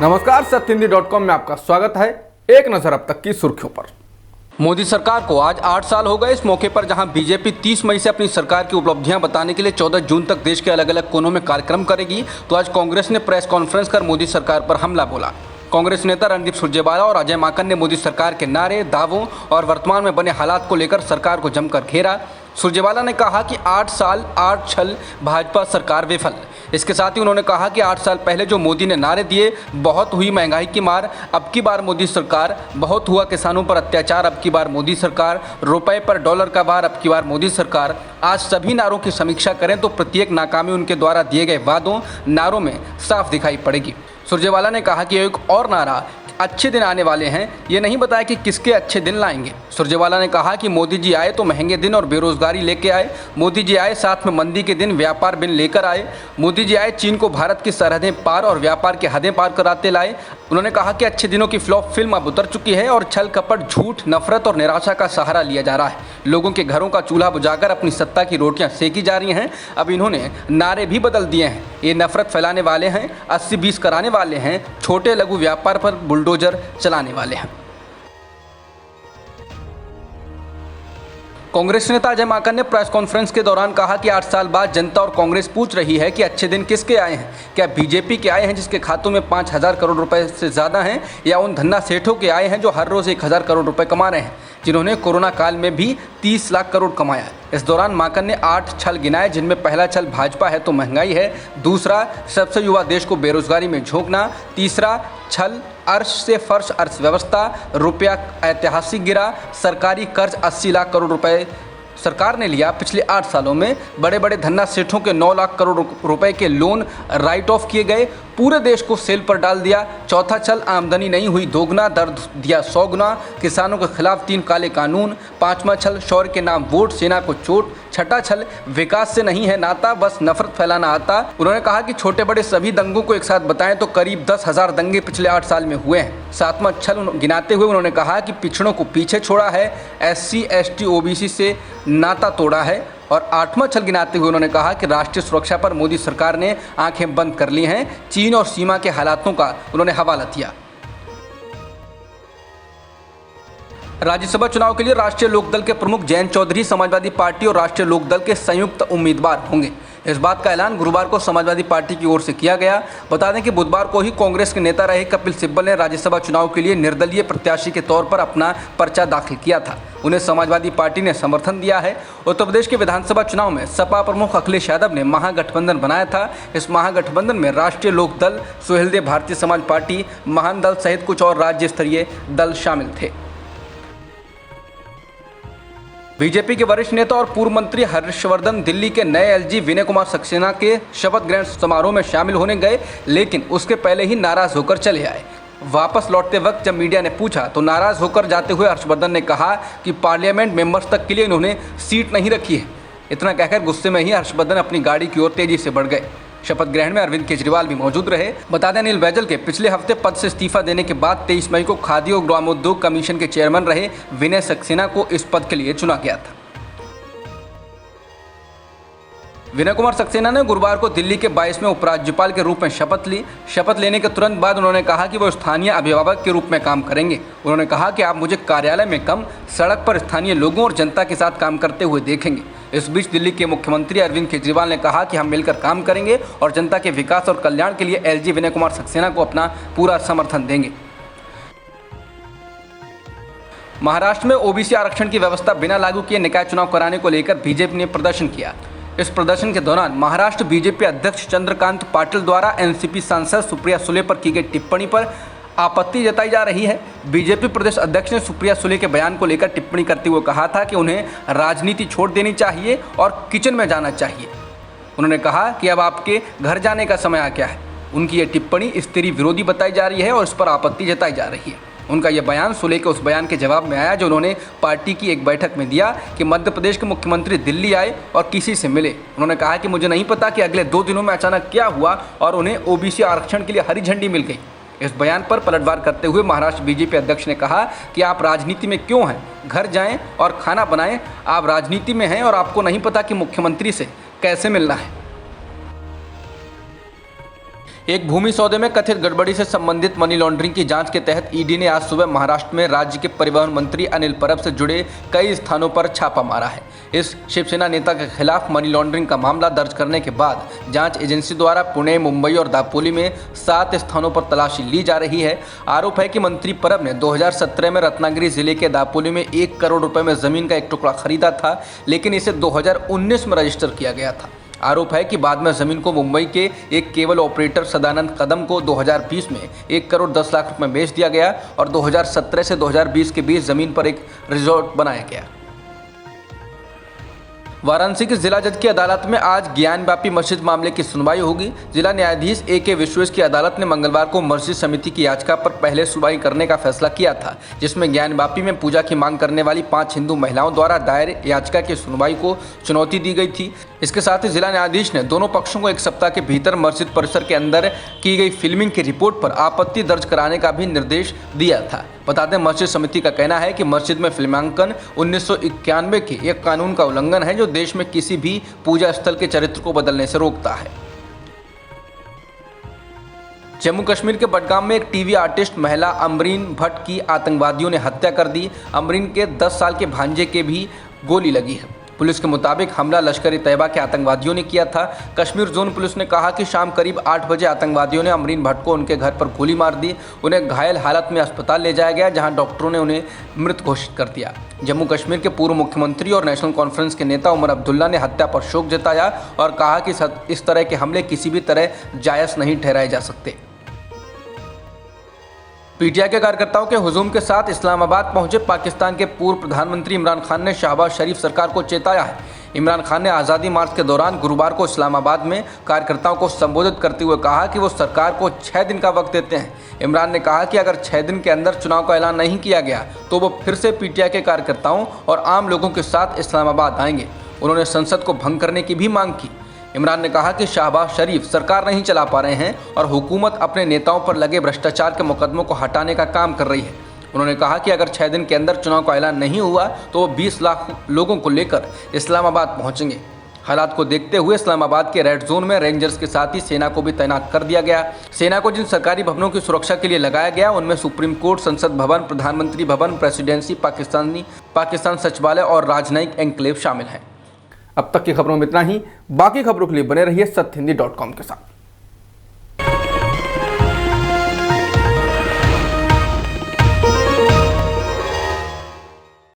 नमस्कार, सत्यहिंदी.com में आपका स्वागत है। एक नजर अब तक की सुर्खियों पर। मोदी सरकार को आज 8 साल हो गए। इस मौके पर जहां बीजेपी 30 मई से अपनी सरकार की उपलब्धियां बताने के लिए 14 जून तक देश के अलग अलग कोनों में कार्यक्रम करेगी, तो आज कांग्रेस ने प्रेस कॉन्फ्रेंस कर मोदी सरकार पर हमला बोला। कांग्रेस नेता रणदीप सुरजेवाला और अजय माकन ने मोदी सरकार के नारे, दावों और वर्तमान में बने हालात को लेकर सरकार को जमकर घेरा। सुरजेवाला ने कहा कि 8 साल 8 छल भाजपा सरकार विफल। इसके साथ ही उन्होंने कहा कि 8 साल पहले जो मोदी ने नारे दिए, बहुत हुई महंगाई की मार, अब की बार मोदी सरकार, बहुत हुआ किसानों पर अत्याचार, अब की बार मोदी सरकार, रुपए पर डॉलर का भार, अब की बार मोदी सरकार। आज सभी नारों की समीक्षा करें तो प्रत्येक नाकामी उनके द्वारा दिए गए वादों, नारों में साफ दिखाई पड़ेगी। सुरजेवाला ने कहा कि एक और नारा, अच्छे दिन आने वाले हैं, ये नहीं बताया कि किसके अच्छे दिन लाएंगे। सुरजेवाला ने कहा कि मोदी जी आए तो महंगे दिन और बेरोजगारी लेके आए, मोदी जी आए साथ में मंदी के दिन व्यापार बिन लेकर आए, मोदी जी आए चीन को भारत की सरहदें पार और व्यापार की हदें पार कराते लाए। उन्होंने कहा कि अच्छे दिनों की फ्लॉप फिल्म अब उतर चुकी है और छल कपट, झूठ, नफरत और निराशा का सहारा लिया जा रहा है। लोगों के घरों का चूल्हा बुझाकर अपनी सत्ता की रोटियां सेकी जा रही हैं। अब इन्होंने नारे भी बदल दिए हैं। ये नफरत फैलाने वाले हैं, 80-20 कराने वाले हैं, छोटे लघु व्यापार पर बुलडोजर चलाने वाले हैं। कांग्रेस नेता अजय माकन ने प्रेस कॉन्फ्रेंस के दौरान कहा कि 8 साल बाद जनता और कांग्रेस पूछ रही है कि अच्छे दिन किसके आए हैं। क्या बीजेपी के आए हैं जिसके खातों में 5,000 करोड़ रुपए से ज़्यादा हैं, या उन धन्ना सेठों के आए हैं जो हर रोज़ 1,000 करोड़ रुपए कमा रहे हैं, जिन्होंने कोरोना काल में भी 30 लाख करोड़ कमाया। इस दौरान माकन ने 8 छल गिनाए, जिनमें पहला छल भाजपा है तो महंगाई है, दूसरा सबसे युवा देश को बेरोजगारी में झोंकना, तीसरा छल अर्श से फर्श अर्थव्यवस्था, रुपया ऐतिहासिक गिरा, सरकारी कर्ज 80 लाख करोड़ रुपए सरकार ने लिया। पिछले 8 सालों में बड़े बड़े धन्ना सेठों के 9 लाख करोड़ रुपए के लोन राइट ऑफ किए गए, पूरे देश को सेल पर डाल दिया। चौथा छल, आमदनी नहीं हुई दोगुना, दर्द दिया 100 गुना, किसानों के खिलाफ 3 काले कानून। पांचवा छल, शौर्य के नाम वोट, सेना को चोट। छठा छल, विकास से नहीं है नाता, बस नफरत फैलाना आता। उन्होंने कहा कि छोटे बड़े सभी दंगों को एक साथ बताएं तो करीब 10,000 दंगे पिछले 8 साल में हुए हैं। सातवां छल गिनाते हुए उन्होंने कहा कि पिछड़ों को पीछे छोड़ा है, SC ST OBC से नाता तोड़ा है। और 8वां छल गिनाते हुए उन्होंने कहा कि राष्ट्रीय सुरक्षा पर मोदी सरकार ने आंखें बंद कर ली हैं। चीन और सीमा के हालातों का उन्होंने हवाला दिया। राज्यसभा चुनाव के लिए राष्ट्रीय लोकदल के प्रमुख जयंत चौधरी समाजवादी पार्टी और राष्ट्रीय लोकदल के संयुक्त उम्मीदवार होंगे। इस बात का ऐलान गुरुवार को समाजवादी पार्टी की ओर से किया गया। बता दें कि बुधवार को ही कांग्रेस के नेता रहे कपिल सिब्बल ने राज्यसभा चुनाव के लिए निर्दलीय प्रत्याशी के तौर पर अपना पर्चा दाखिल किया था। उन्हें समाजवादी पार्टी ने समर्थन दिया है। उत्तर प्रदेश के विधानसभा चुनाव में सपा प्रमुख अखिलेश यादव ने महागठबंधन बनाया था। इस महागठबंधन में राष्ट्रीय लोकदल, सुहेलदेव भारतीय समाज पार्टी, महान दल सहित कुछ और राज्य स्तरीय दल शामिल थे। बीजेपी के वरिष्ठ नेता और पूर्व मंत्री हर्षवर्धन दिल्ली के नए LG विनय कुमार सक्सेना के शपथ ग्रहण समारोह में शामिल होने गए, लेकिन उसके पहले ही नाराज होकर चले आए। वापस लौटते वक्त जब मीडिया ने पूछा तो नाराज होकर जाते हुए हर्षवर्धन ने कहा कि पार्लियामेंट मेंबर्स तक के लिए इन्होंने सीट नहीं रखी है। इतना कहकर गुस्से में ही हर्षवर्धन अपनी गाड़ी की ओर तेजी से बढ़ गए। शपथ ग्रहण में अरविंद केजरीवाल भी मौजूद रहे। बता दें, अनिल बैजल के पिछले हफ्ते पद से इस्तीफा देने के बाद 23 मई को खादी और ग्रामोद्योग कमीशन के चेयरमैन रहे विनय सक्सेना को इस पद के लिए चुना गया था। विनय कुमार सक्सेना ने गुरुवार को दिल्ली के 22वें उपराज्यपाल के रूप में शपथ ली। शपथ लेने के तुरंत बाद उन्होंने कहा कि वो स्थानीय अभिभावक के रूप में काम करेंगे। उन्होंने कहा कि आप मुझे कार्यालय में कम, सड़क पर स्थानीय लोगों और जनता के साथ काम करते हुए देखेंगे। इस बीच दिल्ली के मुख्यमंत्री अरविंद केजरीवाल ने कहा कि हम मिलकर काम करेंगे और जनता के विकास और कल्याण के लिए LG विनय कुमार सक्सेना को अपना पूरा समर्थन देंगे। महाराष्ट्र में OBC आरक्षण की व्यवस्था बिना लागू किए निकाय चुनाव कराने को लेकर बीजेपी ने प्रदर्शन किया। इस प्रदर्शन के दौरान महाराष्ट्र बीजेपी अध्यक्ष चंद्रकांत पाटिल द्वारा NCP सांसद सुप्रिया सुले पर की गई टिप्पणी पर आपत्ति जताई जा रही है। बीजेपी प्रदेश अध्यक्ष ने सुप्रिया सुले के बयान को लेकर टिप्पणी करते हुए कहा था कि उन्हें राजनीति छोड़ देनी चाहिए और किचन में जाना चाहिए। उन्होंने कहा कि अब आपके घर जाने का समय आ गया है। उनकी ये टिप्पणी स्त्री विरोधी बताई जा रही है और इस पर आपत्ति जताई जा रही है। उनका यह बयान सुले के उस बयान के जवाब में आया जो उन्होंने पार्टी की एक बैठक में दिया कि मध्य प्रदेश के मुख्यमंत्री दिल्ली आए और किसी से मिले। उन्होंने कहा कि मुझे नहीं पता कि अगले 2 दिनों में अचानक क्या हुआ और उन्हें OBC आरक्षण के लिए हरी झंडी मिल गई। इस बयान पर पलटवार करते हुए महाराष्ट्र बीजेपी अध्यक्ष ने कहा कि आप राजनीति में क्यों हैं, घर जाएं और खाना बनाएं। आप राजनीति में हैं और आपको नहीं पता कि मुख्यमंत्री से कैसे मिलना है। एक भूमि सौदे में कथित गड़बड़ी से संबंधित मनी लॉन्ड्रिंग की जांच के तहत ईडी ने आज सुबह महाराष्ट्र में राज्य के परिवहन मंत्री अनिल परब से जुड़े कई स्थानों पर छापा मारा है। इस शिवसेना नेता के खिलाफ मनी लॉन्ड्रिंग का मामला दर्ज करने के बाद जांच एजेंसी द्वारा पुणे, मुंबई और दापोली में 7 स्थानों पर तलाशी ली जा रही है। आरोप है कि मंत्री परब ने 2017 में रत्नागिरी जिले के दापोली में 1 करोड़ रुपए में जमीन का एक टुकड़ा खरीदा था, लेकिन इसे 2019 में रजिस्टर किया गया था। आरोप है कि बाद में जमीन को मुंबई के एक केबल ऑपरेटर सदानंद कदम को 2020 में 1 करोड़ 10 लाख रुपए में बेच दिया गया और 2017 से 2020 के बीच जमीन पर एक रिजॉर्ट बनाया गया। वाराणसी की जिला जज की अदालत में आज ज्ञानव्यापी मस्जिद मामले की सुनवाई होगी। जिला न्यायाधीश A.K. विश्वेश की अदालत ने मंगलवार को मस्जिद समिति की याचिका पर पहले सुनवाई करने का फैसला किया था, जिसमें ज्ञानव्यापी में पूजा की मांग करने वाली 5 हिंदू महिलाओं द्वारा दायर याचिका की सुनवाई को चुनौती दी गई थी। इसके साथ ही जिला न्यायाधीश ने दोनों पक्षों को 1 सप्ताह के भीतर मस्जिद परिसर के अंदर की गई फिल्मिंग की रिपोर्ट पर आपत्ति दर्ज कराने का भी निर्देश दिया था। बता दें, मस्जिद समिति का कहना है कि मस्जिद में फिल्मांकन 1991 के एक कानून का उल्लंघन है जो देश में किसी भी पूजा स्थल के चरित्र को बदलने से रोकता है। जम्मू कश्मीर के बडगाम में एक टीवी आर्टिस्ट महिला अमरीन भट्ट की आतंकवादियों ने हत्या कर दी। अमरीन के 10 साल के भांजे के भी गोली लगी है। पुलिस के मुताबिक हमला लश्कर-ए-तैयबा के आतंकवादियों ने किया था। कश्मीर जोन पुलिस ने कहा कि शाम करीब 8 बजे आतंकवादियों ने अमरीन भट्ट को उनके घर पर गोली मार दी। उन्हें घायल हालत में अस्पताल ले जाया गया, जहां डॉक्टरों ने उन्हें मृत घोषित कर दिया। जम्मू कश्मीर के पूर्व मुख्यमंत्री और नेशनल कॉन्फ्रेंस के नेता उमर अब्दुल्ला ने हत्या पर शोक जताया और कहा कि इस तरह के हमले किसी भी तरह जायज़ नहीं ठहराए जा सकते। पीटीआई के कार्यकर्ताओं के हुजूम के साथ इस्लामाबाद पहुंचे पाकिस्तान के पूर्व प्रधानमंत्री इमरान खान ने शहबाज शरीफ सरकार को चेताया है। इमरान खान ने आज़ादी मार्च के दौरान गुरुवार को इस्लामाबाद में कार्यकर्ताओं को संबोधित करते हुए कहा कि वो सरकार को 6 दिन का वक्त देते हैं। इमरान ने कहा कि अगर 6 दिन के अंदर चुनाव का ऐलान नहीं किया गया तो वो फिर से पीटीआई के कार्यकर्ताओं और आम लोगों के साथ इस्लामाबाद आएंगे। उन्होंने संसद को भंग करने की भी मांग की। इमरान ने कहा कि शहबाज शरीफ सरकार नहीं चला पा रहे हैं और हुकूमत अपने नेताओं पर लगे भ्रष्टाचार के मुकदमों को हटाने का काम कर रही है। उन्होंने कहा कि अगर 6 दिन के अंदर चुनाव का ऐलान नहीं हुआ तो वो 20 लाख लोगों को लेकर इस्लामाबाद पहुंचेंगे। हालात को देखते हुए इस्लामाबाद के रेड जोन में रेंजर्स के साथ ही सेना को भी तैनात कर दिया गया। सेना को जिन सरकारी भवनों की सुरक्षा के लिए लगाया गया उनमें सुप्रीम कोर्ट, संसद भवन, प्रधानमंत्री भवन, प्रेसिडेंसी, पाकिस्तान सचिवालय और राजनयिक एन्क्लेव शामिल हैं। अब तक की खबरों में इतना ही। बाकी खबरों के लिए बने रहिए सत्यहिंदी.com के साथ।